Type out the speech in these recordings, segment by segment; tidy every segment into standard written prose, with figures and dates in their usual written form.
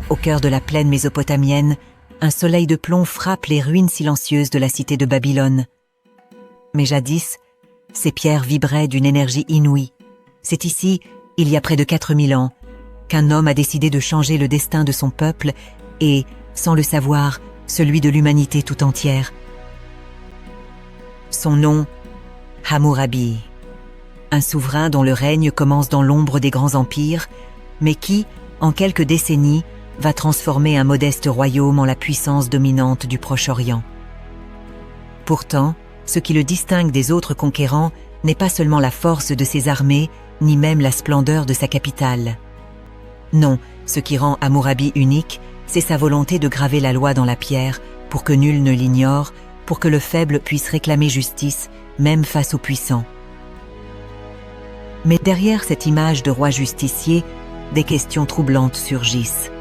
au cœur de la plaine mésopotamienne, un soleil de plomb frappe les ruines silencieuses de la cité de Babylone. Mais jadis, ces pierres vibraient d'une énergie inouïe. C'est ici, il y a près de 4000 ans, qu'un homme a décidé de changer le destin de son peuple et, sans le savoir, celui de l'humanité tout entière. Son nom, Hammurabi. Un souverain dont le règne commence dans l'ombre des grands empires, mais qui, en quelques décennies, va transformer un modeste royaume en la puissance dominante du Proche-Orient. Pourtant, ce qui le distingue des autres conquérants n'est pas seulement la force de ses armées, ni même la splendeur de sa capitale. Non, ce qui rend Hammurabi unique, c'est sa volonté de graver la loi dans la pierre, pour que nul ne l'ignore, pour que le faible puisse réclamer justice, même face aux puissants. Mais derrière cette image de roi justicier, des questions troublantes surgissent.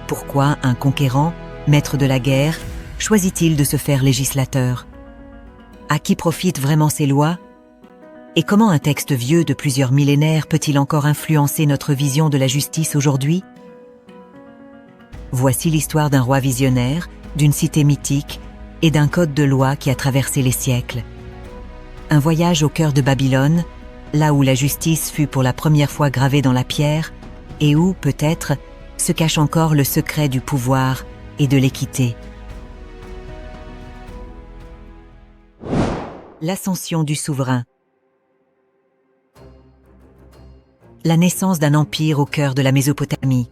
Pourquoi un conquérant, maître de la guerre, choisit-il de se faire législateur? À qui profitent vraiment ces lois? Et comment un texte vieux de plusieurs millénaires peut-il encore influencer notre vision de la justice aujourd'hui? Voici l'histoire d'un roi visionnaire, d'une cité mythique et d'un code de loi qui a traversé les siècles. Un voyage au cœur de Babylone, là où la justice fut pour la première fois gravée dans la pierre et où, peut-être, se cache encore le secret du pouvoir et de l'équité. L'ascension du souverain. La naissance d'un empire au cœur de la Mésopotamie.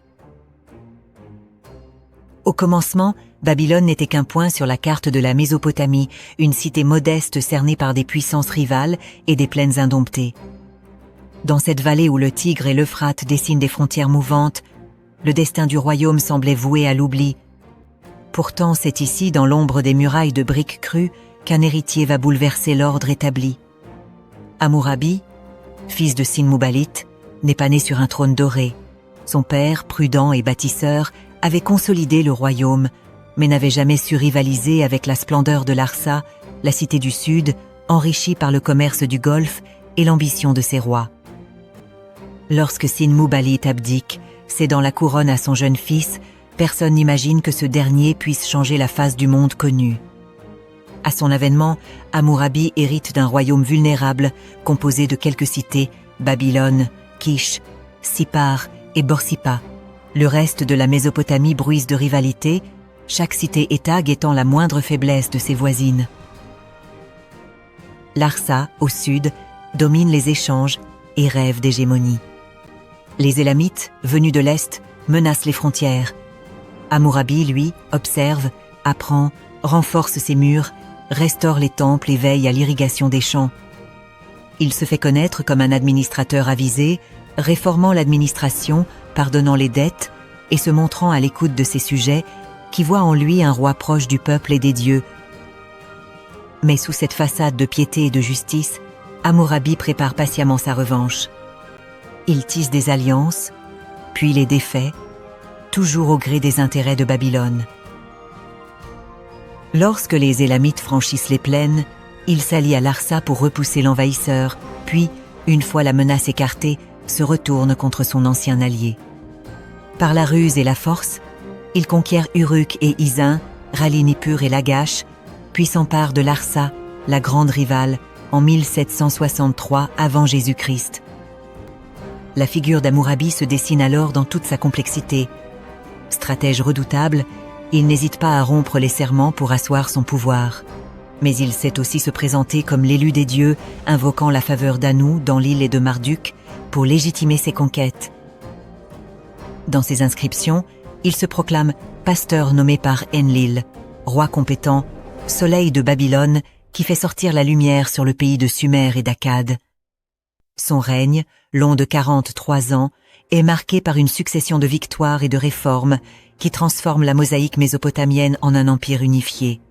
Au commencement, Babylone n'était qu'un point sur la carte de la Mésopotamie, une cité modeste cernée par des puissances rivales et des plaines indomptées. Dans cette vallée où le Tigre et l'Euphrate dessinent des frontières mouvantes, le destin du royaume semblait voué à l'oubli. Pourtant, c'est ici, dans l'ombre des murailles de briques crues, qu'un héritier va bouleverser l'ordre établi. Hammurabi, fils de Sin-Muballit, n'est pas né sur un trône doré. Son père, prudent et bâtisseur, avait consolidé le royaume, mais n'avait jamais su rivaliser avec la splendeur de Larsa, la cité du Sud, enrichie par le commerce du Golfe et l'ambition de ses rois. Lorsque Sin-Muballit abdique, cédant la couronne à son jeune fils, personne n'imagine que ce dernier puisse changer la face du monde connu. À son avènement, Hammurabi hérite d'un royaume vulnérable, composé de quelques cités, Babylone, Kish, Sippar et Borsippa. Le reste de la Mésopotamie bruise de rivalité, chaque cité-État guettant la moindre faiblesse de ses voisines. Larsa, au sud, domine les échanges et rêve d'hégémonie. Les Élamites, venus de l'Est, menacent les frontières. Hammurabi, lui, observe, apprend, renforce ses murs, restaure les temples et veille à l'irrigation des champs. Il se fait connaître comme un administrateur avisé, réformant l'administration, pardonnant les dettes et se montrant à l'écoute de ses sujets, qui voient en lui un roi proche du peuple et des dieux. Mais sous cette façade de piété et de justice, Hammurabi prépare patiemment sa revanche. Il tisse des alliances, puis les défait, toujours au gré des intérêts de Babylone. Lorsque les Élamites franchissent les plaines, il s'allie à Larsa pour repousser l'envahisseur, puis, une fois la menace écartée, se retourne contre son ancien allié. Par la ruse et la force, il conquiert Uruk et Isin, rallie Nippur et Lagash, puis s'empare de Larsa, la grande rivale, en 1763 avant Jésus-Christ. La figure d'Hammurabi se dessine alors dans toute sa complexité. Stratège redoutable, il n'hésite pas à rompre les serments pour asseoir son pouvoir. Mais il sait aussi se présenter comme l'élu des dieux, invoquant la faveur d'Anu dans l'île et de Marduk pour légitimer ses conquêtes. Dans ses inscriptions, il se proclame pasteur nommé par Enlil, roi compétent, soleil de Babylone qui fait sortir la lumière sur le pays de Sumer et d'Akkad. Son règne, long de 43 ans, est marqué par une succession de victoires et de réformes qui transforment la mosaïque mésopotamienne en un empire unifié.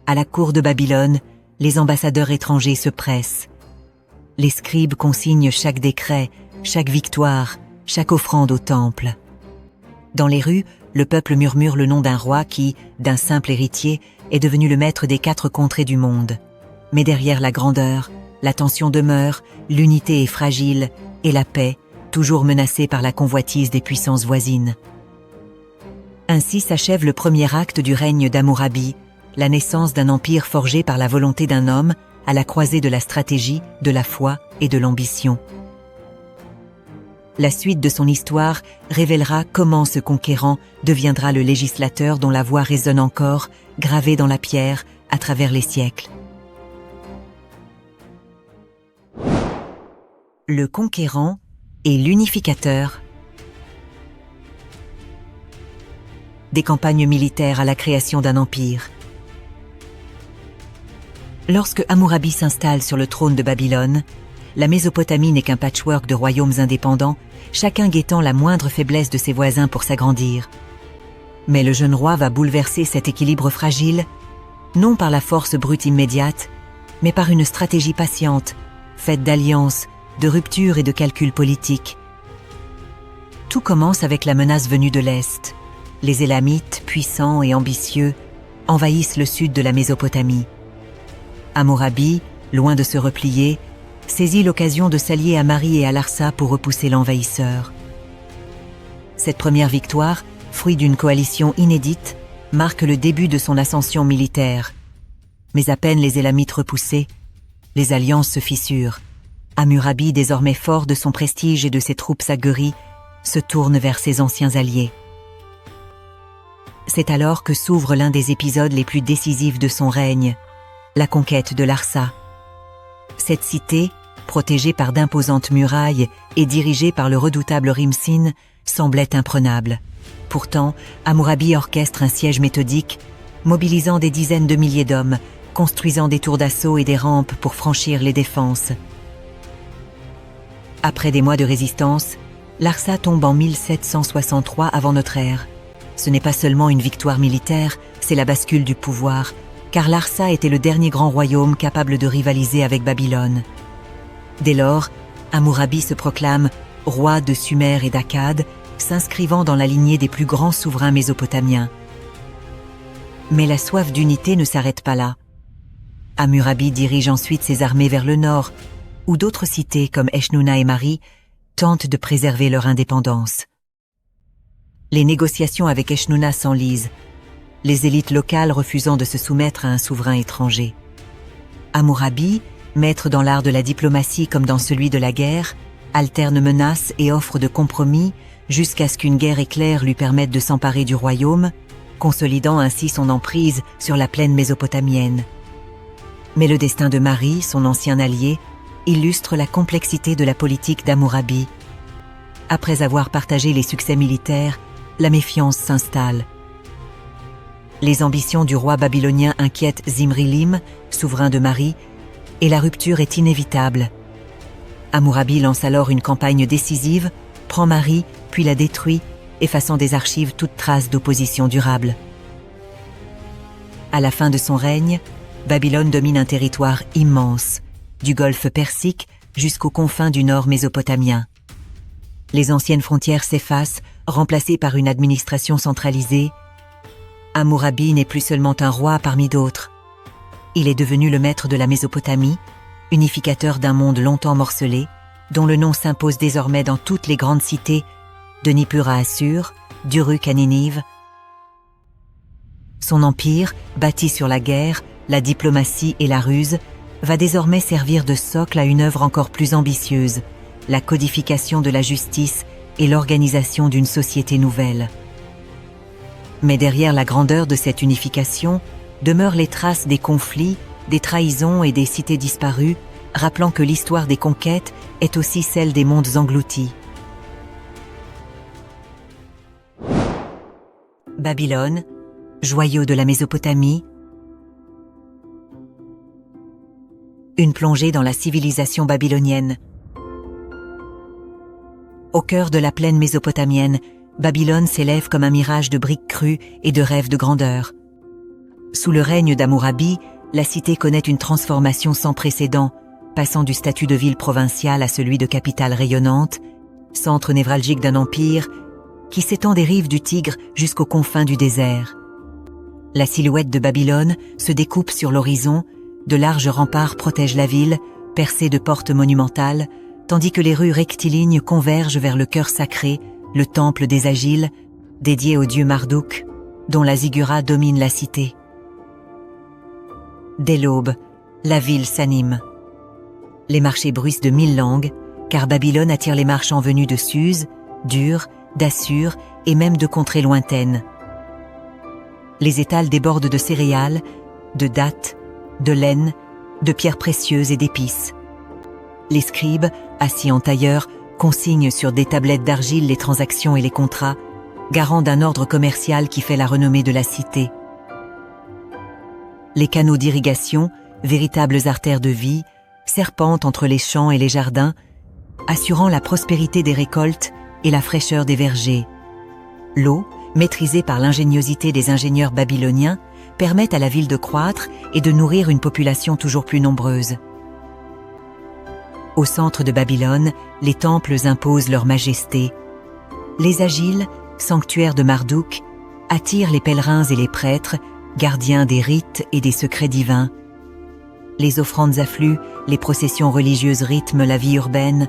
À la cour de Babylone, les ambassadeurs étrangers se pressent. Les scribes consignent chaque décret, chaque victoire, chaque offrande au temple. Dans les rues, le peuple murmure le nom d'un roi qui, d'un simple héritier, est devenu le maître des 4 contrées du monde. Mais derrière la grandeur, la tension demeure, l'unité est fragile et la paix, toujours menacée par la convoitise des puissances voisines. Ainsi s'achève le premier acte du règne d'Hammurabi, la naissance d'un empire forgé par la volonté d'un homme à la croisée de la stratégie, de la foi et de l'ambition. La suite de son histoire révélera comment ce conquérant deviendra le législateur dont la voix résonne encore, gravée dans la pierre, à travers les siècles. Le conquérant et l'unificateur. Des campagnes militaires à la création d'un empire. Lorsque Hammurabi s'installe sur le trône de Babylone, la Mésopotamie n'est qu'un patchwork de royaumes indépendants, chacun guettant la moindre faiblesse de ses voisins pour s'agrandir. Mais le jeune roi va bouleverser cet équilibre fragile, non par la force brute immédiate, mais par une stratégie patiente, faite d'alliances, de ruptures et de calculs politiques. Tout commence avec la menace venue de l'Est. Les Élamites, puissants et ambitieux, envahissent le sud de la Mésopotamie. Hammurabi, loin de se replier, saisit l'occasion de s'allier à Mari et à Larsa pour repousser l'envahisseur. Cette première victoire, fruit d'une coalition inédite, marque le début de son ascension militaire. Mais à peine les Élamites repoussés, les alliances se fissurent. Hammurabi, désormais fort de son prestige et de ses troupes aguerries, se tourne vers ses anciens alliés. C'est alors que s'ouvre l'un des épisodes les plus décisifs de son règne, la conquête de Larsa. Cette cité, protégée par d'imposantes murailles et dirigée par le redoutable Rimsin, semblait imprenable. Pourtant, Hammurabi orchestre un siège méthodique, mobilisant des dizaines de milliers d'hommes, construisant des tours d'assaut et des rampes pour franchir les défenses. Après des mois de résistance, Larsa tombe en 1763 avant notre ère. Ce n'est pas seulement une victoire militaire, c'est la bascule du pouvoir, car Larsa était le dernier grand royaume capable de rivaliser avec Babylone. Dès lors, Hammurabi se proclame roi de Sumer et d'Akkad, s'inscrivant dans la lignée des plus grands souverains mésopotamiens. Mais la soif d'unité ne s'arrête pas là. Hammurabi dirige ensuite ses armées vers le nord, où d'autres cités comme Eshnunna et Mari tentent de préserver leur indépendance. Les négociations avec Eshnunna s'enlisent, les élites locales refusant de se soumettre à un souverain étranger. Hammurabi, maître dans l'art de la diplomatie comme dans celui de la guerre, alterne menaces et offres de compromis jusqu'à ce qu'une guerre éclair lui permette de s'emparer du royaume, consolidant ainsi son emprise sur la plaine mésopotamienne. Mais le destin de Mari, son ancien allié, illustre la complexité de la politique d'Hammurabi. Après avoir partagé les succès militaires, la méfiance s'installe. Les ambitions du roi babylonien inquiètent Zimri-Lim, souverain de Mari, et la rupture est inévitable. Hammurabi lance alors une campagne décisive, prend Mari, puis la détruit, effaçant des archives toute trace d'opposition durable. À la fin de son règne, Babylone domine un territoire immense, du golfe Persique jusqu'aux confins du nord mésopotamien. Les anciennes frontières s'effacent, remplacées par une administration centralisée. Hammurabi n'est plus seulement un roi parmi d'autres. Il est devenu le maître de la Mésopotamie, unificateur d'un monde longtemps morcelé, dont le nom s'impose désormais dans toutes les grandes cités, de Nippur à Assur, d'Uruk à Ninive. Son empire, bâti sur la guerre, la diplomatie et la ruse, va désormais servir de socle à une œuvre encore plus ambitieuse, la codification de la justice et l'organisation d'une société nouvelle. Mais derrière la grandeur de cette unification demeurent les traces des conflits, des trahisons et des cités disparues, rappelant que l'histoire des conquêtes est aussi celle des mondes engloutis. Babylone, joyau de la Mésopotamie. Une plongée dans la civilisation babylonienne. Au cœur de la plaine mésopotamienne, Babylone s'élève comme un mirage de briques crues et de rêves de grandeur. Sous le règne d'Hammurabi, la cité connaît une transformation sans précédent, passant du statut de ville provinciale à celui de capitale rayonnante, centre névralgique d'un empire qui s'étend des rives du Tigre jusqu'aux confins du désert. La silhouette de Babylone se découpe sur l'horizon, de larges remparts protègent la ville, percés de portes monumentales, tandis que les rues rectilignes convergent vers le cœur sacré, le temple des Agiles, dédiée au dieu Marduk, dont la ziggurat domine la cité. Dès l'aube, la ville s'anime. Les marchés bruissent de 1000 langues, car Babylone attire les marchands venus de Suse, d'Ur, d'Assur et même de contrées lointaines. Les étals débordent de céréales, de dattes, de laine, de pierres précieuses et d'épices. Les scribes, assis en tailleur, consignent sur des tablettes d'argile les transactions et les contrats, garants d'un ordre commercial qui fait la renommée de la cité. Les canaux d'irrigation, véritables artères de vie, serpentent entre les champs et les jardins, assurant la prospérité des récoltes et la fraîcheur des vergers. L'eau, maîtrisée par l'ingéniosité des ingénieurs babyloniens, permet à la ville de croître et de nourrir une population toujours plus nombreuse. Au centre de Babylone, les temples imposent leur majesté. Les Agiles, sanctuaires de Marduk, attirent les pèlerins et les prêtres, gardiens des rites et des secrets divins. Les offrandes affluent, les processions religieuses rythment la vie urbaine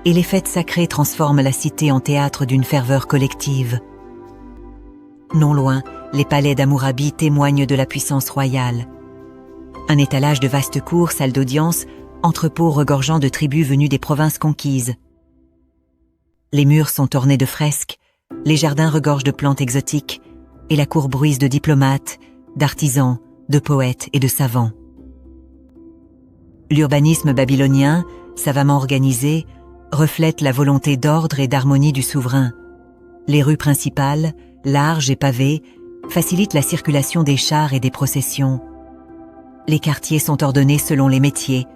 et les fêtes sacrées transforment la cité en théâtre d'une ferveur collective. Non loin, les palais d'Hammurabi témoignent de la puissance royale. Un étalage de vastes cours, salles d'audience, entrepôts regorgeant de tribus venues des provinces conquises. Les murs sont ornés de fresques, les jardins regorgent de plantes exotiques et la cour bruise de diplomates, d'artisans, de poètes et de savants. L'urbanisme babylonien, savamment organisé, reflète la volonté d'ordre et d'harmonie du souverain. Les rues principales, larges et pavées, facilitent la circulation des chars et des processions. Les quartiers sont ordonnés selon les métiers: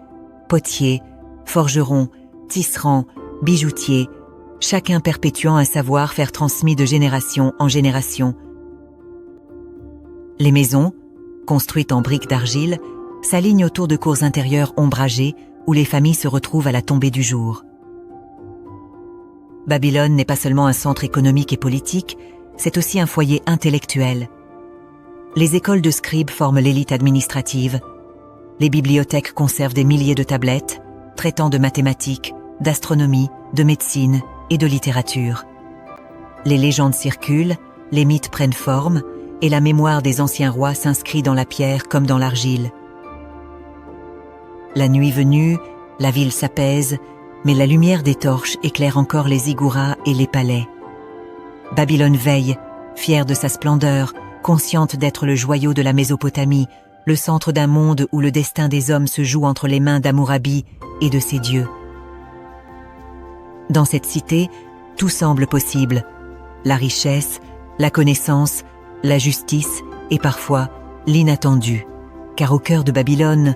potiers, forgerons, tisserands, bijoutiers, chacun perpétuant un savoir-faire transmis de génération en génération. Les maisons, construites en briques d'argile, s'alignent autour de cours intérieures ombragées où les familles se retrouvent à la tombée du jour. Babylone n'est pas seulement un centre économique et politique, c'est aussi un foyer intellectuel. Les écoles de scribes forment l'élite administrative. Les bibliothèques conservent des milliers de tablettes, traitant de mathématiques, d'astronomie, de médecine et de littérature. Les légendes circulent, les mythes prennent forme, et la mémoire des anciens rois s'inscrit dans la pierre comme dans l'argile. La nuit venue, la ville s'apaise, mais la lumière des torches éclaire encore les ziggourats et les palais. Babylone veille, fière de sa splendeur, consciente d'être le joyau de la Mésopotamie, le centre d'un monde où le destin des hommes se joue entre les mains d'Hammurabi et de ses dieux. Dans cette cité, tout semble possible. La richesse, la connaissance, la justice et parfois l'inattendu. Car au cœur de Babylone,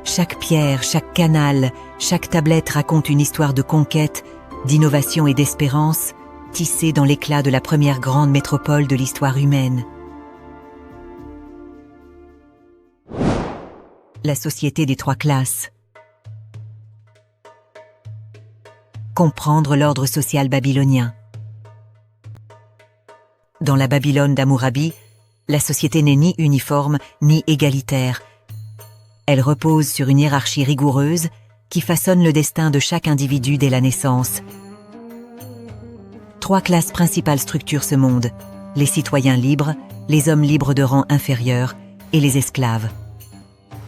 chaque pierre, chaque canal, chaque tablette raconte une histoire de conquête, d'innovation et d'espérance, tissée dans l'éclat de la première grande métropole de l'histoire humaine. La société des 3 classes. Comprendre l'ordre social babylonien. Dans la Babylone d'Hammurabi, la société n'est ni uniforme ni égalitaire. Elle repose sur une hiérarchie rigoureuse qui façonne le destin de chaque individu dès la naissance. 3 classes principales structurent ce monde: les citoyens libres, les hommes libres de rang inférieur et les esclaves.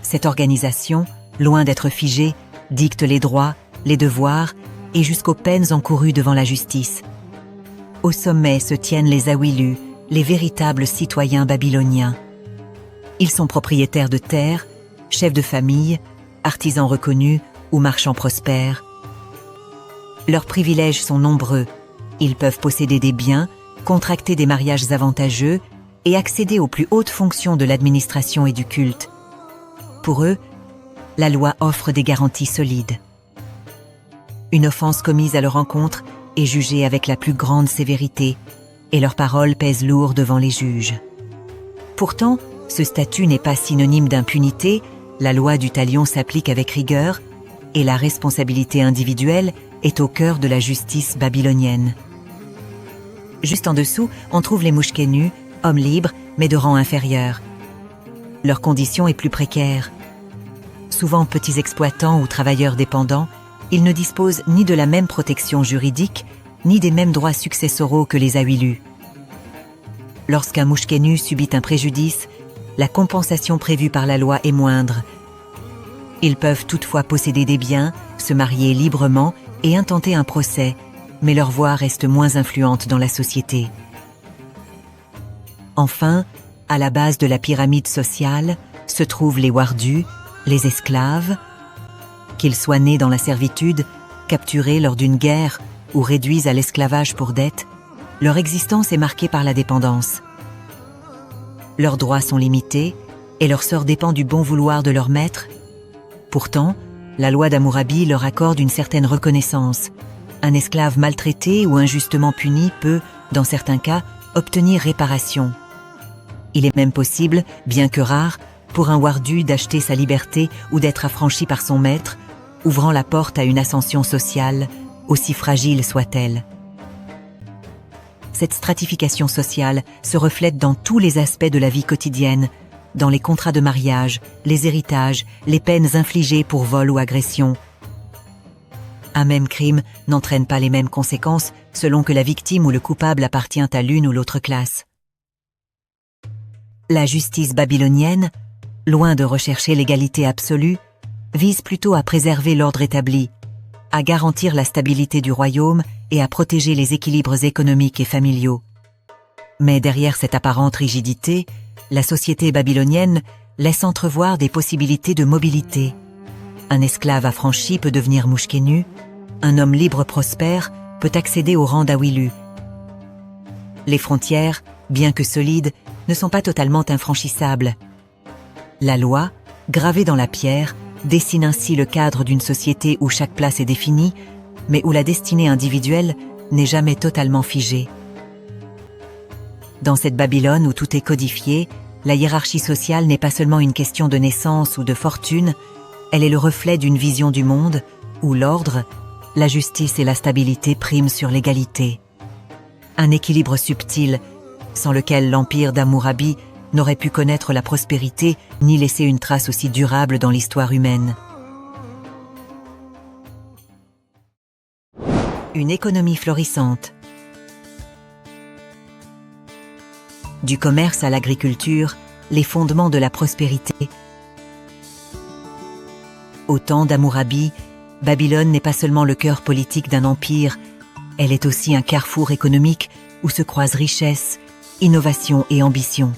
Cette organisation, loin d'être figée, dicte les droits, les devoirs et jusqu'aux peines encourues devant la justice. Au sommet se tiennent les Awilus, les véritables citoyens babyloniens. Ils sont propriétaires de terres, chefs de famille, artisans reconnus ou marchands prospères. Leurs privilèges sont nombreux. Ils peuvent posséder des biens, contracter des mariages avantageux et accéder aux plus hautes fonctions de l'administration et du culte. Pour eux, la loi offre des garanties solides. Une offense commise à leur encontre est jugée avec la plus grande sévérité et leurs paroles pèsent lourd devant les juges. Pourtant, ce statut n'est pas synonyme d'impunité, la loi du talion s'applique avec rigueur et la responsabilité individuelle est au cœur de la justice babylonienne. Juste en dessous, on trouve les mouchkenus, hommes libres mais de rang inférieur. Leur condition est plus précaire. Souvent petits exploitants ou travailleurs dépendants, ils ne disposent ni de la même protection juridique, ni des mêmes droits successoraux que les Awilus. Lorsqu'un Mouchkenu subit un préjudice, la compensation prévue par la loi est moindre. Ils peuvent toutefois posséder des biens, se marier librement et intenter un procès, mais leur voix reste moins influente dans la société. Enfin, à la base de la pyramide sociale, se trouvent les wardus, les esclaves. Qu'ils soient nés dans la servitude, capturés lors d'une guerre ou réduits à l'esclavage pour dette, leur existence est marquée par la dépendance. Leurs droits sont limités et leur sort dépend du bon vouloir de leur maître. Pourtant, la loi d'Hammurabi leur accorde une certaine reconnaissance. Un esclave maltraité ou injustement puni peut, dans certains cas, obtenir réparation. Il est même possible, bien que rare, pour un wardu d'acheter sa liberté ou d'être affranchi par son maître, ouvrant la porte à une ascension sociale, aussi fragile soit-elle. Cette stratification sociale se reflète dans tous les aspects de la vie quotidienne, dans les contrats de mariage, les héritages, les peines infligées pour vol ou agression. Un même crime n'entraîne pas les mêmes conséquences selon que la victime ou le coupable appartient à l'une ou l'autre classe. La justice babylonienne, loin de rechercher l'égalité absolue, vise plutôt à préserver l'ordre établi, à garantir la stabilité du royaume et à protéger les équilibres économiques et familiaux. Mais derrière cette apparente rigidité, la société babylonienne laisse entrevoir des possibilités de mobilité. Un esclave affranchi peut devenir Mouchkenu, un homme libre prospère peut accéder au rang d'Awilu. Les frontières, bien que solides, ne sont pas totalement infranchissables. La loi, gravée dans la pierre, dessine ainsi le cadre d'une société où chaque place est définie, mais où la destinée individuelle n'est jamais totalement figée. Dans cette Babylone où tout est codifié, la hiérarchie sociale n'est pas seulement une question de naissance ou de fortune, elle est le reflet d'une vision du monde où l'ordre, la justice et la stabilité priment sur l'égalité. Un équilibre subtil, sans lequel l'empire d'Hammurabi n'aurait pu connaître la prospérité ni laisser une trace aussi durable dans l'histoire humaine. Une économie florissante. Du commerce à l'agriculture, les fondements de la prospérité. Au temps d'Hammurabi, Babylone n'est pas seulement le cœur politique d'un empire, elle est aussi un carrefour économique où se croisent richesse, innovation et ambition.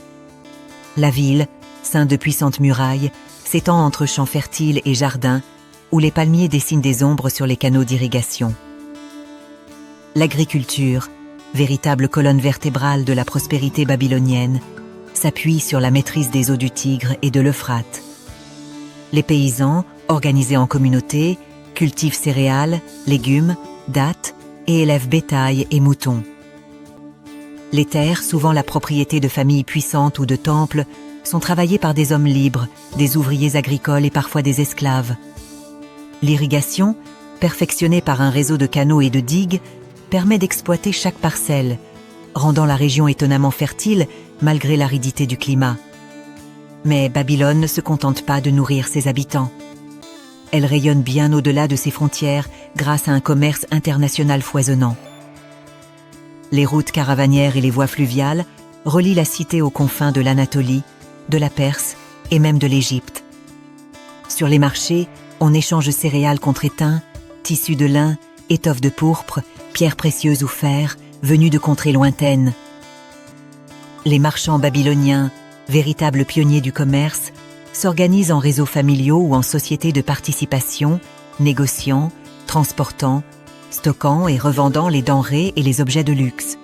La ville, ceinte de puissantes murailles, s'étend entre champs fertiles et jardins, où les palmiers dessinent des ombres sur les canaux d'irrigation. L'agriculture, véritable colonne vertébrale de la prospérité babylonienne, s'appuie sur la maîtrise des eaux du Tigre et de l'Euphrate. Les paysans, organisés en communautés, cultivent céréales, légumes, dattes et élèvent bétail et moutons. Les terres, souvent la propriété de familles puissantes ou de temples, sont travaillées par des hommes libres, des ouvriers agricoles et parfois des esclaves. L'irrigation, perfectionnée par un réseau de canaux et de digues, permet d'exploiter chaque parcelle, rendant la région étonnamment fertile malgré l'aridité du climat. Mais Babylone ne se contente pas de nourrir ses habitants. Elle rayonne bien au-delà de ses frontières grâce à un commerce international foisonnant. Les routes caravanières et les voies fluviales relient la cité aux confins de l'Anatolie, de la Perse et même de l'Égypte. Sur les marchés, on échange céréales contre étain, tissus de lin, étoffes de pourpre, pierres précieuses ou fer, venus de contrées lointaines. Les marchands babyloniens, véritables pionniers du commerce, s'organisent en réseaux familiaux ou en sociétés de participation, négociant, transportant, stockant et revendant les denrées et les objets de luxe.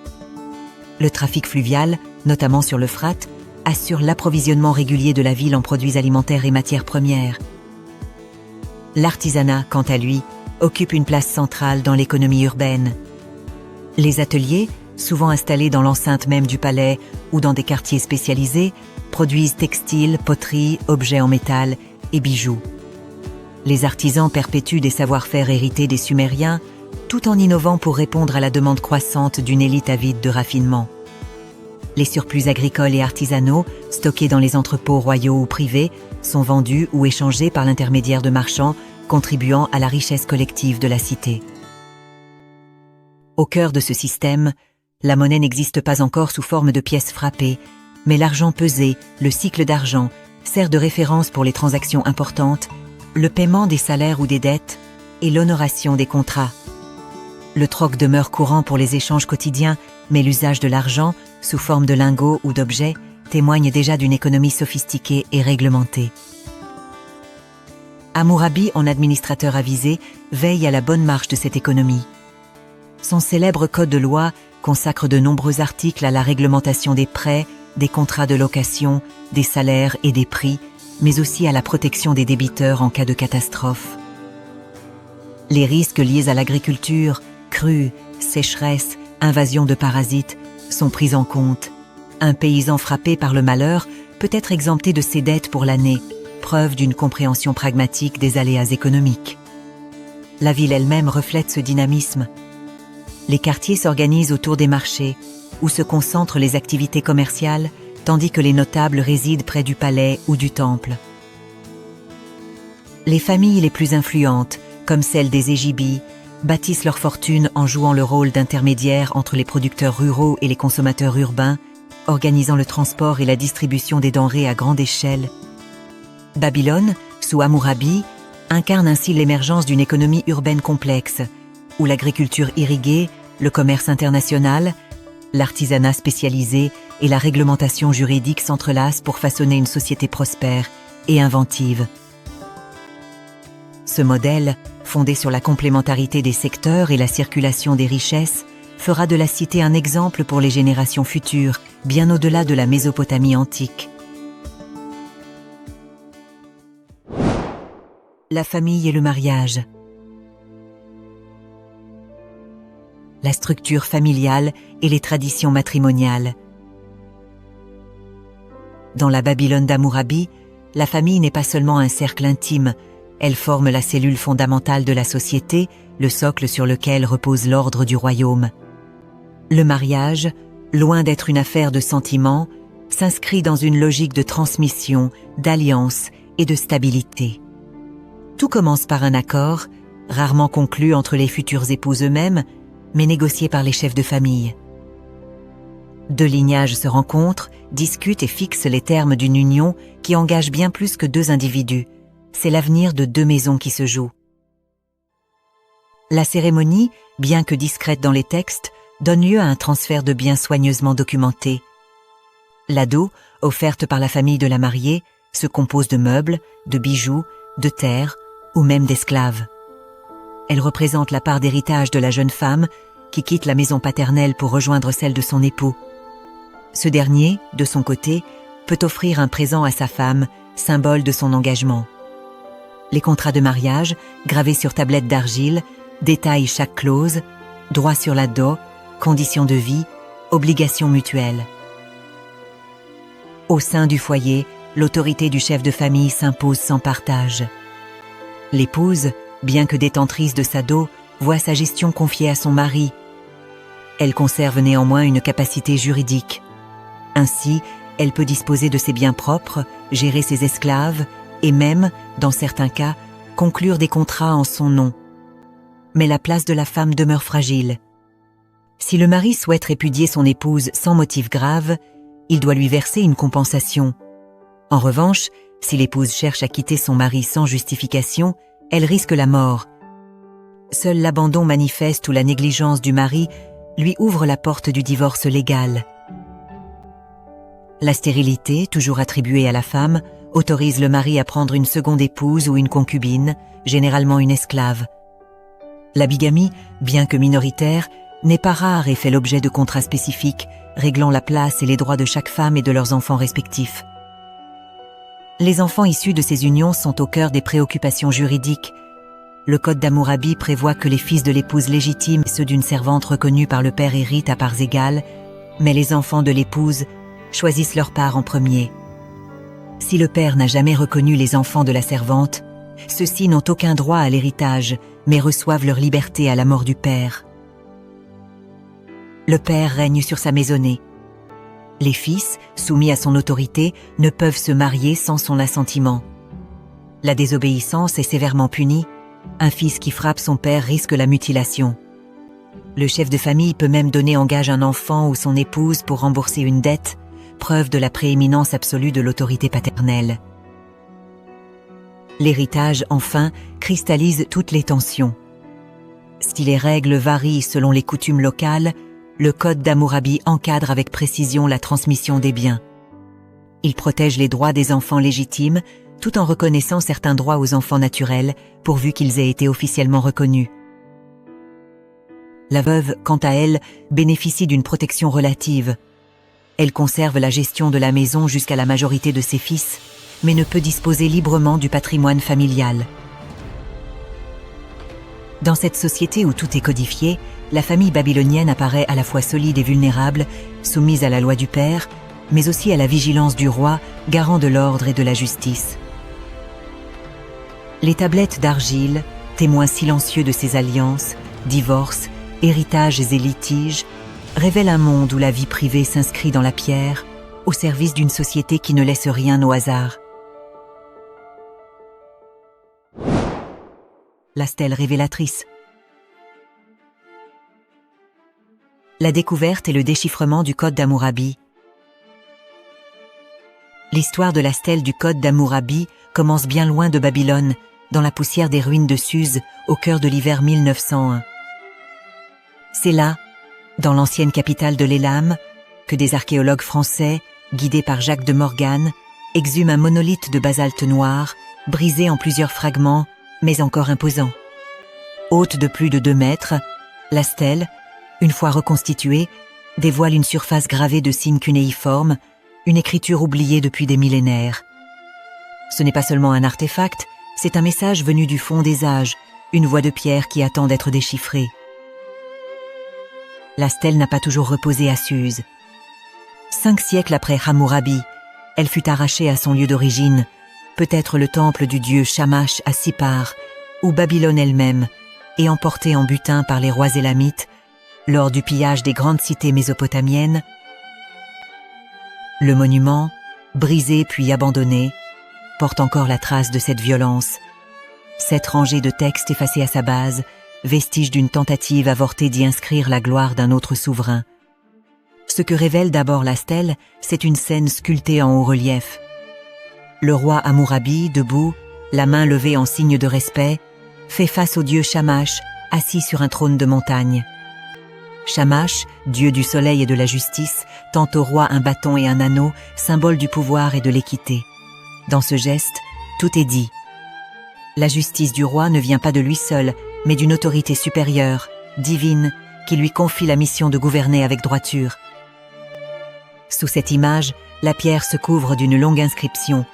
Le trafic fluvial, notamment sur l'Euphrate, assure l'approvisionnement régulier de la ville en produits alimentaires et matières premières. L'artisanat, quant à lui, occupe une place centrale dans l'économie urbaine. Les ateliers, souvent installés dans l'enceinte même du palais ou dans des quartiers spécialisés, produisent textiles, poteries, objets en métal et bijoux. Les artisans perpétuent des savoir-faire hérités des Sumériens, tout en innovant pour répondre à la demande croissante d'une élite avide de raffinement. Les surplus agricoles et artisanaux, stockés dans les entrepôts royaux ou privés, sont vendus ou échangés par l'intermédiaire de marchands, contribuant à la richesse collective de la cité. Au cœur de ce système, La monnaie n'existe pas encore sous forme de pièces frappées, mais l'argent pesé, le cycle d'argent, sert de référence pour les transactions importantes, le paiement des salaires ou des dettes et l'honoration des contrats. Le troc demeure courant pour les échanges quotidiens, mais l'usage de l'argent, sous forme de lingots ou d'objets, témoigne déjà d'une économie sophistiquée et réglementée. Hammurabi, en administrateur avisé, veille à la bonne marche de cette économie. Son célèbre code de loi consacre de nombreux articles à la réglementation des prêts, des contrats de location, des salaires et des prix, mais aussi à la protection des débiteurs en cas de catastrophe. Les risques liés à l'agriculture, crues, sécheresse, invasion de parasites, sont pris en compte. Un paysan frappé par le malheur peut être exempté de ses dettes pour l'année, preuve d'une compréhension pragmatique des aléas économiques. La ville elle-même reflète ce dynamisme. Les quartiers s'organisent autour des marchés, où se concentrent les activités commerciales, tandis que les notables résident près du palais ou du temple. Les familles les plus influentes, comme celle des Égibies, bâtissent leur fortune en jouant le rôle d'intermédiaire entre les producteurs ruraux et les consommateurs urbains, organisant le transport et la distribution des denrées à grande échelle. Babylone, sous Hammurabi, incarne ainsi l'émergence d'une économie urbaine complexe, où l'agriculture irriguée, le commerce international, l'artisanat spécialisé et la réglementation juridique s'entrelacent pour façonner une société prospère et inventive. Ce modèle, fondé sur la complémentarité des secteurs et la circulation des richesses, fera de la cité un exemple pour les générations futures, bien au-delà de la Mésopotamie antique. La famille et le mariage. La structure familiale et les traditions matrimoniales. Dans la Babylone d'Hammurabi, la famille n'est pas seulement un cercle intime, elle forme la cellule fondamentale de la société, le socle sur lequel repose l'ordre du royaume. Le mariage, loin d'être une affaire de sentiments, s'inscrit dans une logique de transmission, d'alliance et de stabilité. Tout commence par un accord, rarement conclu entre les futures épouses eux-mêmes, mais négocié par les chefs de famille. Deux lignages se rencontrent, discutent et fixent les termes d'une union qui engage bien plus que deux individus. C'est l'avenir de deux maisons qui se joue. La cérémonie, bien que discrète dans les textes, donne lieu à un transfert de biens soigneusement documenté. L'ado, offerte par la famille de la mariée, se compose de meubles, de bijoux, de terres ou même d'esclaves. Elle représente la part d'héritage de la jeune femme qui quitte la maison paternelle pour rejoindre celle de son époux. Ce dernier, de son côté, peut offrir un présent à sa femme, symbole de son engagement. Les contrats de mariage, gravés sur tablette d'argile, détaillent chaque clause, droit sur la dot, conditions de vie, obligations mutuelles. Au sein du foyer, l'autorité du chef de famille s'impose sans partage. L'épouse, bien que détentrice de sa dot, voit sa gestion confiée à son mari. Elle conserve néanmoins une capacité juridique. Ainsi, elle peut disposer de ses biens propres, gérer ses esclaves et même, dans certains cas, conclure des contrats en son nom. Mais la place de la femme demeure fragile. Si le mari souhaite répudier son épouse sans motif grave, il doit lui verser une compensation. En revanche, si l'épouse cherche à quitter son mari sans justification, elle risque la mort. Seul l'abandon manifeste ou la négligence du mari lui ouvre la porte du divorce légal. La stérilité, toujours attribuée à la femme, autorise le mari à prendre une seconde épouse ou une concubine, généralement une esclave. La bigamie, bien que minoritaire, n'est pas rare et fait l'objet de contrats spécifiques, réglant la place et les droits de chaque femme et de leurs enfants respectifs. Les enfants issus de ces unions sont au cœur des préoccupations juridiques. Le Code d'Hammurabi prévoit que les fils de l'épouse légitime et ceux d'une servante reconnue par le père héritent à parts égales, mais les enfants de l'épouse choisissent leur part en premier. Si le père n'a jamais reconnu les enfants de la servante, ceux-ci n'ont aucun droit à l'héritage, mais reçoivent leur liberté à la mort du père. Le père règne sur sa maisonnée. Les fils, soumis à son autorité, ne peuvent se marier sans son assentiment. La désobéissance est sévèrement punie. Un fils qui frappe son père risque la mutilation. Le chef de famille peut même donner en gage un enfant ou son épouse pour rembourser une dette, preuve de la prééminence absolue de l'autorité paternelle. L'héritage, enfin, cristallise toutes les tensions. Si les règles varient selon les coutumes locales, le Code d'Hammurabi encadre avec précision la transmission des biens. Il protège les droits des enfants légitimes, tout en reconnaissant certains droits aux enfants naturels, pourvu qu'ils aient été officiellement reconnus. La veuve, quant à elle, bénéficie d'une protection relative. Elle conserve la gestion de la maison jusqu'à la majorité de ses fils, mais ne peut disposer librement du patrimoine familial. Dans cette société où tout est codifié, la famille babylonienne apparaît à la fois solide et vulnérable, soumise à la loi du père, mais aussi à la vigilance du roi, garant de l'ordre et de la justice. Les tablettes d'argile, témoins silencieux de ces alliances, divorces, héritages et litiges, révèlent un monde où la vie privée s'inscrit dans la pierre, au service d'une société qui ne laisse rien au hasard. La stèle révélatrice. La découverte et le déchiffrement du Code d'Hammurabi. L'histoire de la stèle du Code d'Hammurabi commence bien loin de Babylone, dans la poussière des ruines de Suse, au cœur de l'hiver 1901. C'est là, dans l'ancienne capitale de l'Élam, que des archéologues français, guidés par Jacques de Morgan, exhument un monolithe de basalte noir, brisé en plusieurs fragments, mais encore imposant. Haute de plus de 2 mètres, la stèle, une fois reconstituée, dévoile une surface gravée de signes cunéiformes, une écriture oubliée depuis des millénaires. Ce n'est pas seulement un artefact, c'est un message venu du fond des âges, une voix de pierre qui attend d'être déchiffrée. La stèle n'a pas toujours reposé à Suse. 5 siècles après Hammurabi, elle fut arrachée à son lieu d'origine, peut-être le temple du dieu Shamash à Sippar, ou Babylone elle-même, et emportée en butin par les rois élamites, lors du pillage des grandes cités mésopotamiennes. Le monument, brisé puis abandonné, porte encore la trace de cette violence. 7 rangées de textes effacés à sa base, vestige d'une tentative avortée d'y inscrire la gloire d'un autre souverain. Ce que révèle d'abord la stèle, c'est une scène sculptée en haut relief. Le roi Hammurabi, debout, la main levée en signe de respect, fait face au dieu Shamash, assis sur un trône de montagne. Shamash, dieu du soleil et de la justice, tend au roi un bâton et un anneau, symbole du pouvoir et de l'équité. Dans ce geste, tout est dit. La justice du roi ne vient pas de lui seul, mais d'une autorité supérieure, divine, qui lui confie la mission de gouverner avec droiture. Sous cette image, la pierre se couvre d'une longue inscription,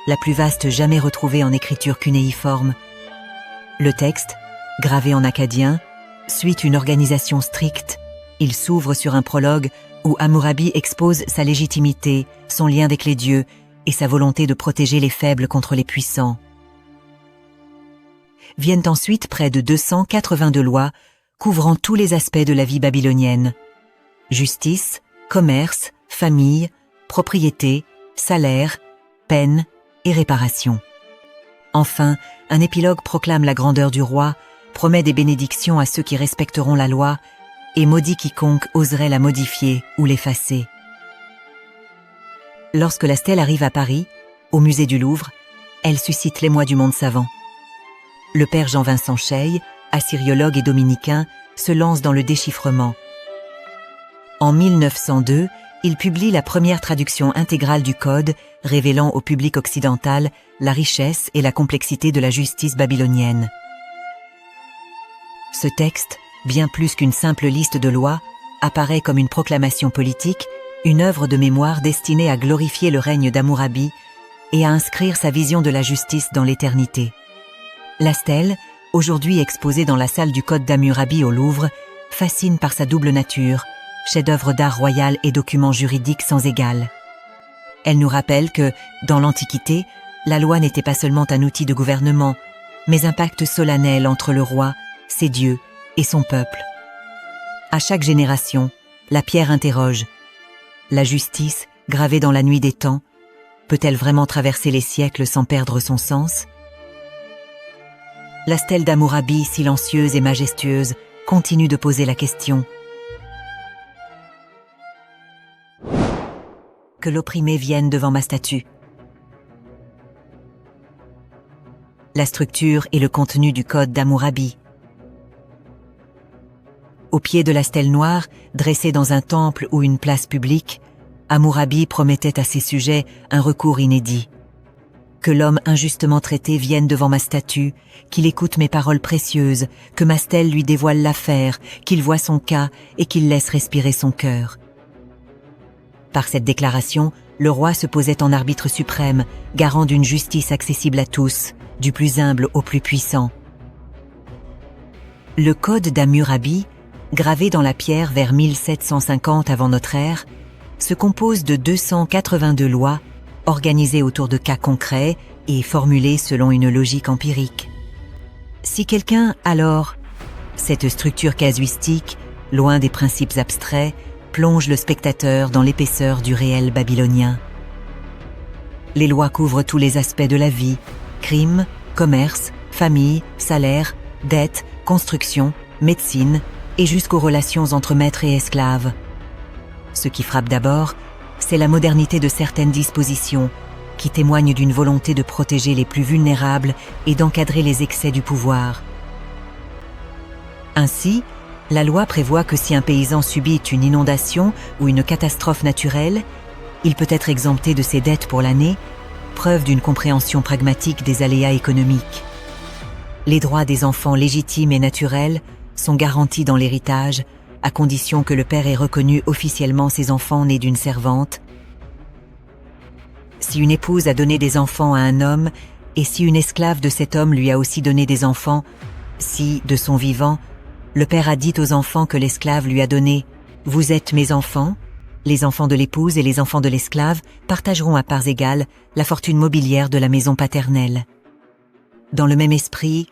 la plus vaste jamais retrouvée en écriture cunéiforme. Le texte, gravé en akkadien, suit une organisation stricte. Il s'ouvre sur un prologue où Hammurabi expose sa légitimité, son lien avec les dieux et sa volonté de protéger les faibles contre les puissants. Viennent ensuite près de 282 lois couvrant tous les aspects de la vie babylonienne. Justice, commerce, famille, propriété, salaire, peine et réparation. Enfin, un épilogue proclame la grandeur du roi, promet des bénédictions à ceux qui respecteront la loi et maudit quiconque oserait la modifier ou l'effacer. Lorsque la stèle arrive à Paris, au musée du Louvre, elle suscite l'émoi du monde savant. Le père Jean-Vincent Cheille, assyriologue et dominicain, se lance dans le déchiffrement. En 1902, il publie la première traduction intégrale du Code, révélant au public occidental la richesse et la complexité de la justice babylonienne. Ce texte, bien plus qu'une simple liste de lois, apparaît comme une proclamation politique, une œuvre de mémoire destinée à glorifier le règne d'Hammurabi et à inscrire sa vision de la justice dans l'éternité. La stèle, aujourd'hui exposée dans la salle du Code d'Hammurabi au Louvre, fascine par sa double nature, chef-d'œuvre d'art royal et document juridique sans égal. Elle nous rappelle que, dans l'Antiquité, la loi n'était pas seulement un outil de gouvernement, mais un pacte solennel entre le roi, ses dieux et son peuple. À chaque génération, la pierre interroge. La justice, gravée dans la nuit des temps, peut-elle vraiment traverser les siècles sans perdre son sens ? La stèle d'Hammurabi, silencieuse et majestueuse, continue de poser la question. Que l'opprimé vienne devant ma statue. La structure et le contenu du code d'Hammurabi. Au pied de la stèle noire, dressée dans un temple ou une place publique, Hammurabi promettait à ses sujets un recours inédit. Que l'homme injustement traité vienne devant ma statue, qu'il écoute mes paroles précieuses, que ma stèle lui dévoile l'affaire, qu'il voie son cas et qu'il laisse respirer son cœur. Par cette déclaration, le roi se posait en arbitre suprême, garant d'une justice accessible à tous, du plus humble au plus puissant. Le code d'Hammurabi, gravé dans la pierre vers 1750 avant notre ère, se compose de 282 lois organisées autour de cas concrets et formulées selon une logique empirique. Si quelqu'un, alors, cette structure casuistique, loin des principes abstraits, plonge le spectateur dans l'épaisseur du réel babylonien. Les lois couvrent tous les aspects de la vie, crime, commerce, famille, salaire, dette, construction, médecine et jusqu'aux relations entre maîtres et esclaves. Ce qui frappe d'abord, c'est la modernité de certaines dispositions qui témoignent d'une volonté de protéger les plus vulnérables et d'encadrer les excès du pouvoir. Ainsi, la loi prévoit que si un paysan subit une inondation ou une catastrophe naturelle, il peut être exempté de ses dettes pour l'année, preuve d'une compréhension pragmatique des aléas économiques. Les droits des enfants légitimes et naturels sont garantis dans l'héritage, à condition que le père ait reconnu officiellement ses enfants nés d'une servante. Si une épouse a donné des enfants à un homme, et si une esclave de cet homme lui a aussi donné des enfants, si, de son vivant, le père a dit aux enfants que l'esclave lui a donné « Vous êtes mes enfants », les enfants de l'épouse et les enfants de l'esclave partageront à parts égales la fortune mobilière de la maison paternelle. Dans le même esprit,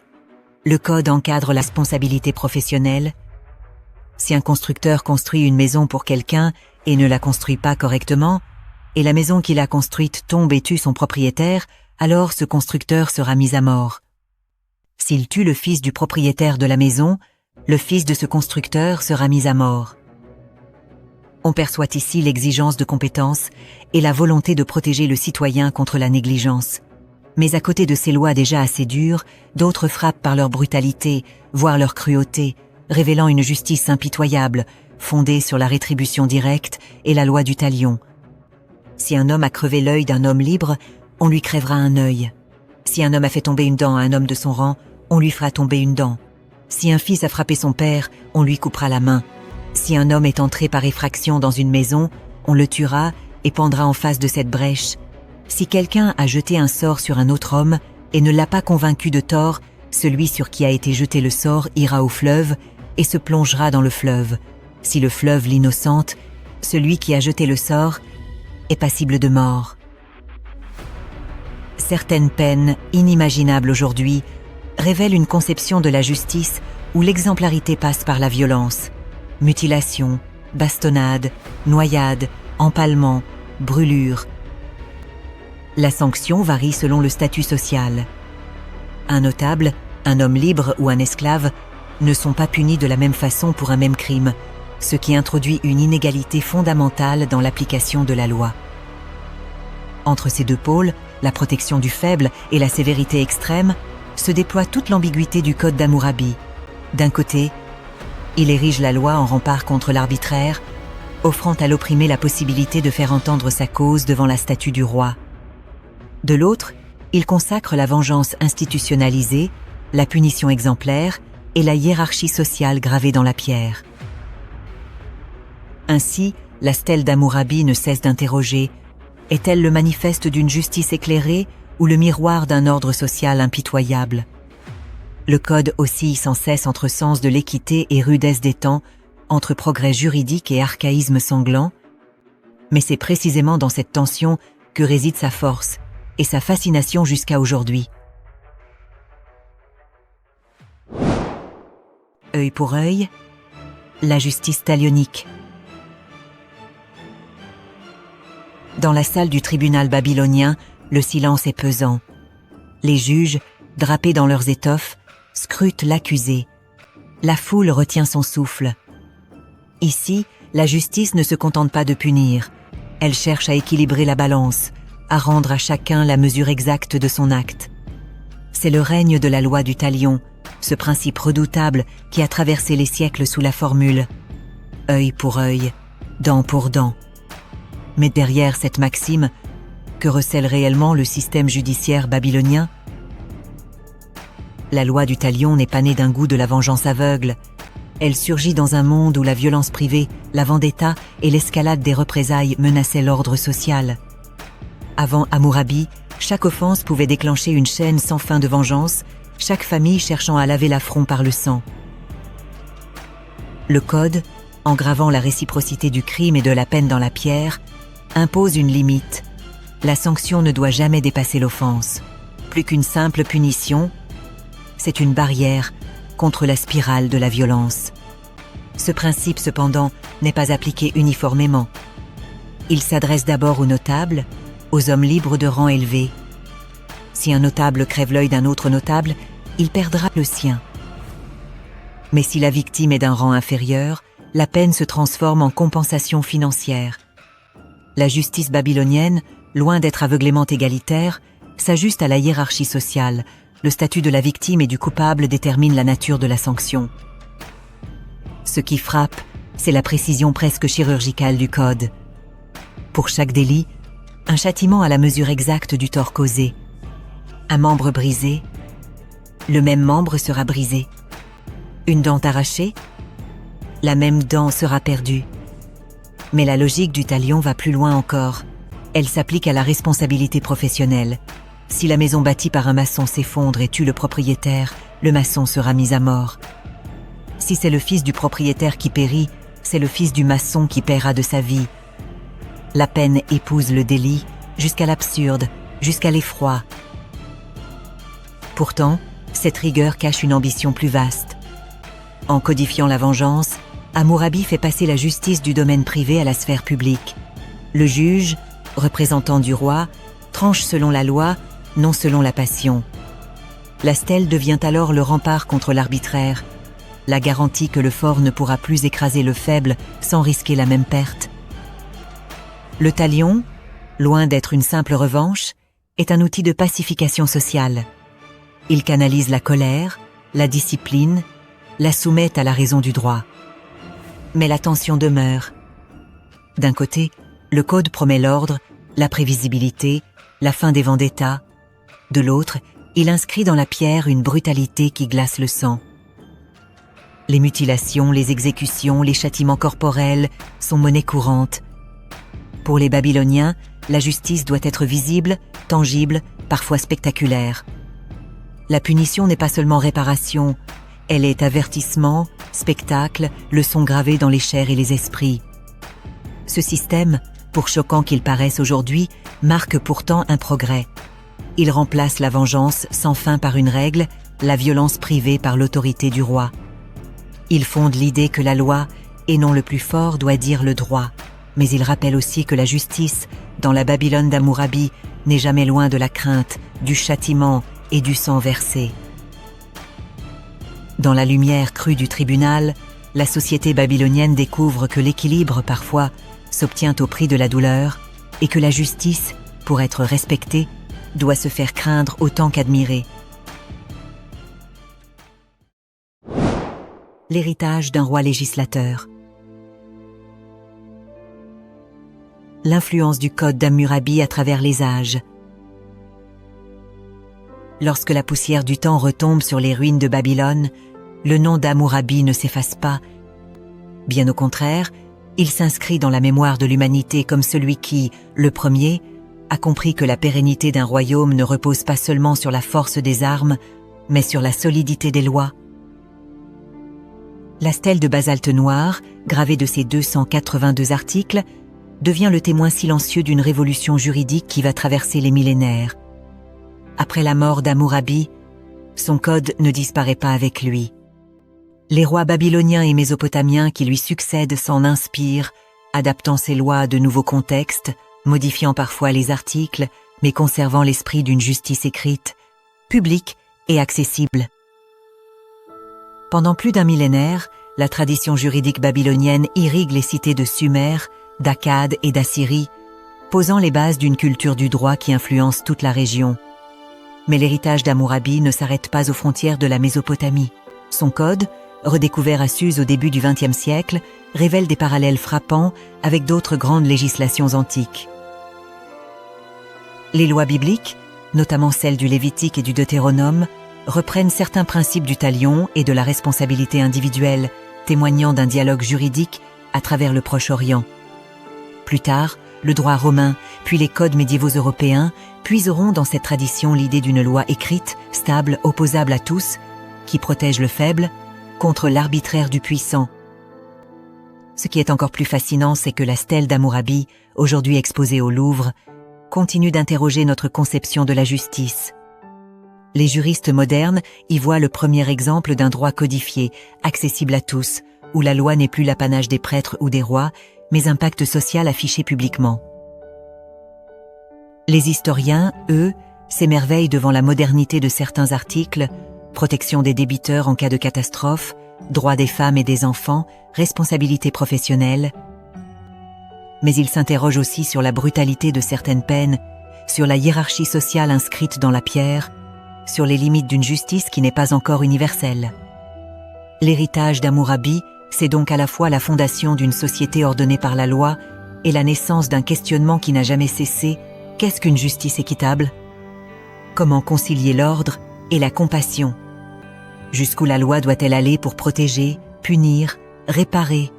le code encadre la responsabilité professionnelle. Si un constructeur construit une maison pour quelqu'un et ne la construit pas correctement, et la maison qu'il a construite tombe et tue son propriétaire, alors ce constructeur sera mis à mort. S'il tue le fils du propriétaire de la maison, le fils de ce constructeur sera mis à mort. On perçoit ici l'exigence de compétence et la volonté de protéger le citoyen contre la négligence. Mais à côté de ces lois déjà assez dures, d'autres frappent par leur brutalité, voire leur cruauté, révélant une justice impitoyable, fondée sur la rétribution directe et la loi du talion. Si un homme a crevé l'œil d'un homme libre, on lui crèvera un œil. Si un homme a fait tomber une dent à un homme de son rang, on lui fera tomber une dent. Si un fils a frappé son père, on lui coupera la main. Si un homme est entré par effraction dans une maison, on le tuera et pendra en face de cette brèche. Si quelqu'un a jeté un sort sur un autre homme et ne l'a pas convaincu de tort, celui sur qui a été jeté le sort ira au fleuve et se plongera dans le fleuve. Si le fleuve l'innocente, celui qui a jeté le sort est passible de mort. Certaines peines, inimaginables aujourd'hui, révèlent une conception de la justice où l'exemplarité passe par la violence. Mutilation, bastonnade, noyade, empalement, brûlure. La sanction varie selon le statut social. Un notable, un homme libre ou un esclave ne sont pas punis de la même façon pour un même crime, ce qui introduit une inégalité fondamentale dans l'application de la loi. Entre ces deux pôles, la protection du faible et la sévérité extrême, se déploie toute l'ambiguïté du code d'Hammurabi. D'un côté, il érige la loi en rempart contre l'arbitraire, offrant à l'opprimé la possibilité de faire entendre sa cause devant la statue du roi. De l'autre, il consacre la vengeance institutionnalisée, la punition exemplaire et la hiérarchie sociale gravée dans la pierre. Ainsi, la stèle d'Hammurabi ne cesse d'interroger: est-elle le manifeste d'une justice éclairée ou le miroir d'un ordre social impitoyable? Le code oscille sans cesse entre sens de l'équité et rudesse des temps, entre progrès juridique et archaïsme sanglant. Mais c'est précisément dans cette tension que réside sa force et sa fascination jusqu'à aujourd'hui. Œil pour œil, la justice talionique. Dans la salle du tribunal babylonien, le silence est pesant. Les juges, drapés dans leurs étoffes, scrutent l'accusé. La foule retient son souffle. Ici, la justice ne se contente pas de punir. Elle cherche à équilibrer la balance, à rendre à chacun la mesure exacte de son acte. C'est le règne de la loi du talion, ce principe redoutable qui a traversé les siècles sous la formule « œil pour œil, dent pour dent ». Mais derrière cette maxime, que recèle réellement le système judiciaire babylonien? La loi du talion n'est pas née d'un goût de la vengeance aveugle. Elle surgit dans un monde où la violence privée, la vendetta et l'escalade des représailles menaçaient l'ordre social. Avant Hammurabi, chaque offense pouvait déclencher une chaîne sans fin de vengeance, chaque famille cherchant à laver l'affront par le sang. Le Code, en gravant la réciprocité du crime et de la peine dans la pierre, impose une limite. La sanction ne doit jamais dépasser l'offense. Plus qu'une simple punition, c'est une barrière contre la spirale de la violence. Ce principe, cependant, n'est pas appliqué uniformément. Il s'adresse d'abord aux notables, aux hommes libres de rang élevé. Si un notable crève l'œil d'un autre notable, il perdra le sien. Mais si la victime est d'un rang inférieur, la peine se transforme en compensation financière. La justice babylonienne, loin d'être aveuglément égalitaire, s'ajuste à la hiérarchie sociale. Le statut de la victime et du coupable détermine la nature de la sanction. Ce qui frappe, c'est la précision presque chirurgicale du Code. Pour chaque délit, un châtiment à la mesure exacte du tort causé. Un membre brisé, le même membre sera brisé. Une dent arrachée, la même dent sera perdue. Mais la logique du talion va plus loin encore. Elle s'applique à la responsabilité professionnelle. Si la maison bâtie par un maçon s'effondre et tue le propriétaire, le maçon sera mis à mort. Si c'est le fils du propriétaire qui périt, c'est le fils du maçon qui paiera de sa vie. La peine épouse le délit, jusqu'à l'absurde, jusqu'à l'effroi. Pourtant, cette rigueur cache une ambition plus vaste. En codifiant la vengeance, Hammurabi fait passer la justice du domaine privé à la sphère publique. Le juge, représentant du roi, tranche selon la loi, non selon la passion. La stèle devient alors le rempart contre l'arbitraire, la garantie que le fort ne pourra plus écraser le faible sans risquer la même perte. Le talion, loin d'être une simple revanche, est un outil de pacification sociale. Il canalise la colère, la discipline, la soumet à la raison du droit. Mais la tension demeure. D'un côté, le Code promet l'ordre, la prévisibilité, la fin des vendettas. De l'autre, il inscrit dans la pierre une brutalité qui glace le sang. Les mutilations, les exécutions, les châtiments corporels sont monnaie courante. Pour les Babyloniens, la justice doit être visible, tangible, parfois spectaculaire. La punition n'est pas seulement réparation, elle est avertissement, spectacle, leçon gravée dans les chairs et les esprits. Ce système, pour choquant qu'il paraisse aujourd'hui, marque pourtant un progrès. Il remplace la vengeance sans fin par une règle, la violence privée par l'autorité du roi. Il fonde l'idée que la loi, et non le plus fort, doit dire le droit. Mais il rappelle aussi que la justice, dans la Babylone d'Hammurabi, n'est jamais loin de la crainte, du châtiment et du sang versé. Dans la lumière crue du tribunal, la société babylonienne découvre que l'équilibre, parfois, s'obtient au prix de la douleur et que la justice, pour être respectée, doit se faire craindre autant qu'admirer. L'héritage d'un roi législateur. L'influence du Code d'Hammurabi à travers les âges. Lorsque la poussière du temps retombe sur les ruines de Babylone, le nom d'Hammurabi ne s'efface pas. Bien au contraire, il s'inscrit dans la mémoire de l'humanité comme celui qui, le premier, a compris que la pérennité d'un royaume ne repose pas seulement sur la force des armes, mais sur la solidité des lois. La stèle de basalte noir, gravée de ses 282 articles, devient le témoin silencieux d'une révolution juridique qui va traverser les millénaires. Après la mort d'Hammurabi, son code ne disparaît pas avec lui. Les rois babyloniens et mésopotamiens qui lui succèdent s'en inspirent, adaptant ses lois à de nouveaux contextes, modifiant parfois les articles, mais conservant l'esprit d'une justice écrite, publique et accessible. Pendant plus d'un millénaire, la tradition juridique babylonienne irrigue les cités de Sumer, d'Akkad et d'Assyrie, posant les bases d'une culture du droit qui influence toute la région. Mais l'héritage d'Hammurabi ne s'arrête pas aux frontières de la Mésopotamie. Son code, redécouvert à Suse au début du XXe siècle, révèle des parallèles frappants avec d'autres grandes législations antiques. Les lois bibliques, notamment celles du Lévitique et du Deutéronome, reprennent certains principes du talion et de la responsabilité individuelle, témoignant d'un dialogue juridique à travers le Proche-Orient. Plus tard, le droit romain, puis les codes médiévaux européens puiseront dans cette tradition l'idée d'une loi écrite, stable, opposable à tous, qui protège le faible contre l'arbitraire du puissant. Ce qui est encore plus fascinant, c'est que la stèle d'Hammurabi, aujourd'hui exposée au Louvre, continue d'interroger notre conception de la justice. Les juristes modernes y voient le premier exemple d'un droit codifié, accessible à tous, où la loi n'est plus l'apanage des prêtres ou des rois, mais un pacte social affiché publiquement. Les historiens, eux, s'émerveillent devant la modernité de certains articles, protection des débiteurs en cas de catastrophe, droits des femmes et des enfants, responsabilité professionnelle. Mais ils s'interrogent aussi sur la brutalité de certaines peines, sur la hiérarchie sociale inscrite dans la pierre, sur les limites d'une justice qui n'est pas encore universelle. L'héritage d'Hammurabi, c'est donc à la fois la fondation d'une société ordonnée par la loi et la naissance d'un questionnement qui n'a jamais cessé. Qu'est-ce qu'une justice équitable? Comment concilier l'ordre et la compassion? Jusqu'où la loi doit-elle aller pour protéger, punir, réparer?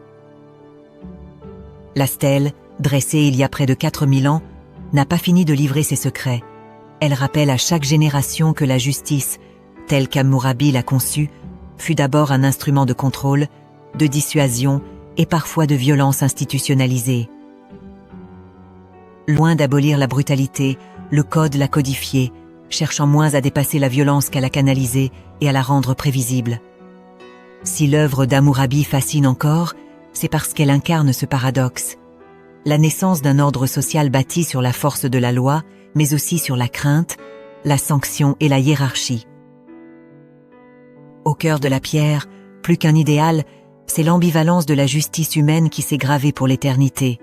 La stèle, dressée il y a près de 4000 ans, n'a pas fini de livrer ses secrets. Elle rappelle à chaque génération que la justice, telle qu'Hammurabi l'a conçue, fut d'abord un instrument de contrôle, de dissuasion et parfois de violence institutionnalisée. Loin d'abolir la brutalité, le code l'a codifiée, cherchant moins à dépasser la violence qu'à la canaliser et à la rendre prévisible. Si l'œuvre d'Hammurabi fascine encore, c'est parce qu'elle incarne ce paradoxe. La naissance d'un ordre social bâti sur la force de la loi, mais aussi sur la crainte, la sanction et la hiérarchie. Au cœur de la pierre, plus qu'un idéal, c'est l'ambivalence de la justice humaine qui s'est gravée pour l'éternité.